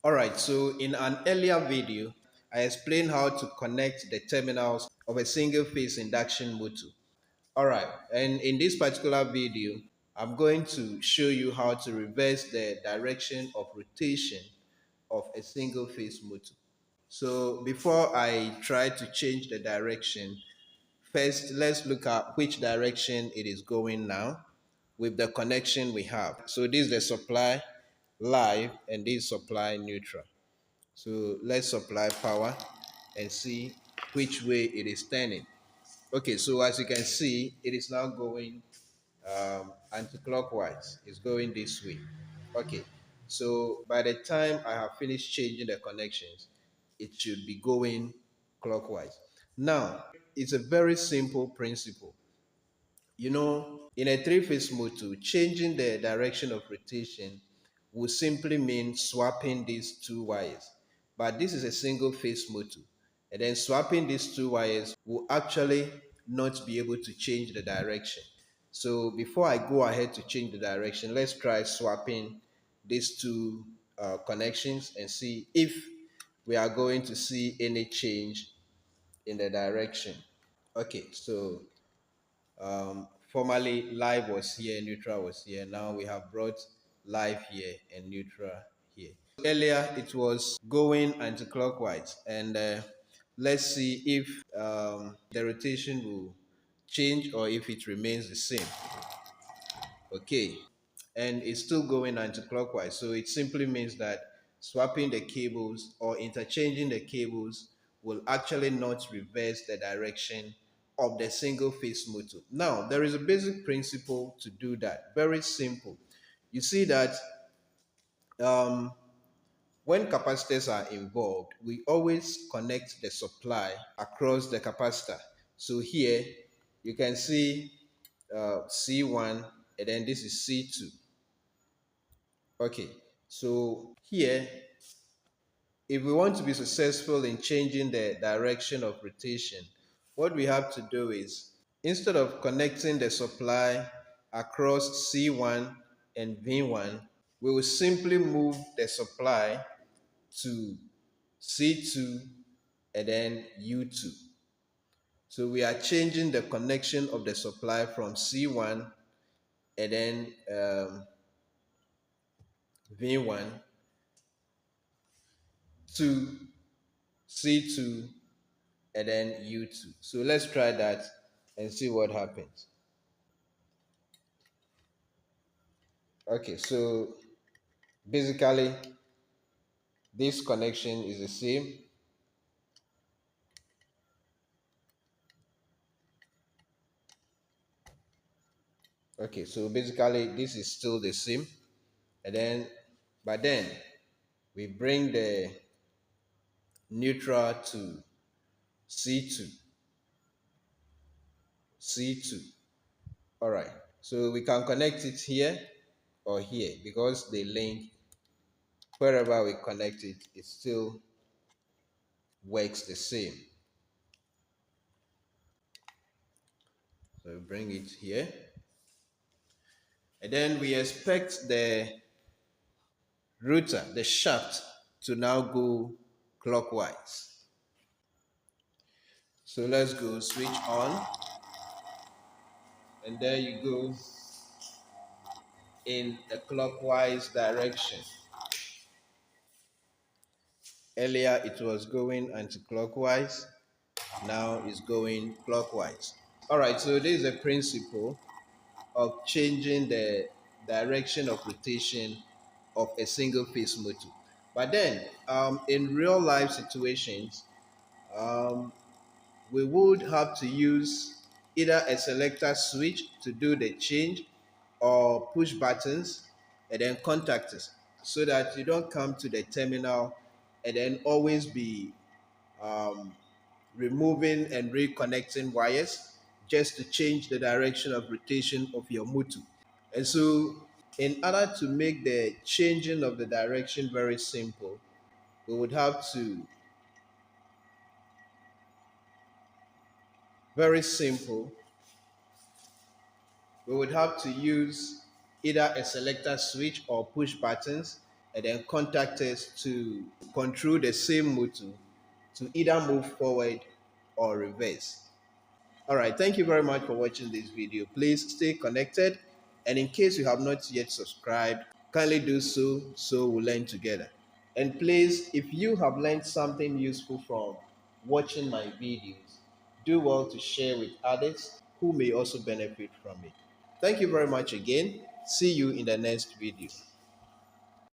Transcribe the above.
Alright, so in an earlier video, I explained how to connect the terminals of a single phase induction motor. Alright, and in this particular video, I'm going to show you how to reverse the direction of rotation of a single phase motor. So before I try to change the direction, first let's look at which direction it is going now with the connection we have. So this is the supply live and this is supply neutral. So let's supply power and see which way it is turning. Okay, so as you can see, it is now going anti-clockwise. It's going this way. Okay, so by the time I have finished changing the connections, it should be going clockwise. Now, it's a very simple principle. In a three-phase motor, changing the direction of rotation will simply mean swapping these two wires. But this is a single-phase motor. And then swapping these two wires will actually not be able to change the direction. So before I go ahead to change the direction, let's try swapping these two connections and see if we are going to see any change in the direction. Okay, so formerly live was here, neutral was here. Now we have brought live here and neutral here. Earlier it was going anti-clockwise, and let's see if the rotation will change or if it remains the same. Okay, and it's still going anti-clockwise, so it simply means that swapping the cables or interchanging the cables will actually not reverse the direction of the single phase motor. Now there is a basic principle to do that, very simple. You see that um, when capacitors are involved, we always connect the supply across the capacitor. So here you can see C1 and then this is C2. Okay, so here, if we want to be successful in changing the direction of rotation, what we have to do is, instead of connecting the supply across C1 and V1, we will simply move the supply to C2 and then U2. So we are changing the connection of the supply from C1 and then V1 to C2 and then U2. So let's try that and see what happens. Okay, so basically this connection is the same. Okay, so basically this is still the same, and then but then we bring the neutral to C2. C2. All right, so we can connect it here or here because they link. Wherever we connect it, it still works the same. So we bring it here, and then we expect the rotor, the shaft, to now go clockwise. So let's go switch on, and there you go in the clockwise direction. Earlier it was going anti-clockwise, now it's going clockwise. All right, so this is a principle of changing the direction of rotation of a single phase motor. But then in real life situations, um, we would have to use either a selector switch to do the change or push buttons and then contactors so that you don't come to the terminal and then always be um, removing and reconnecting wires just to change the direction of rotation of your motor. And so in order to make the changing of the direction very simple, we would have to, very simple, we would have to use either a selector switch or push buttons and then contact us to control the same motor to either move forward or reverse. All right, thank you very much for watching this video. Please stay connected, and in case you have not yet subscribed, kindly do so so we learn together. And please, if you have learned something useful from watching my videos, do well to share with others who may also benefit from it. Thank you very much again. See you in the next video.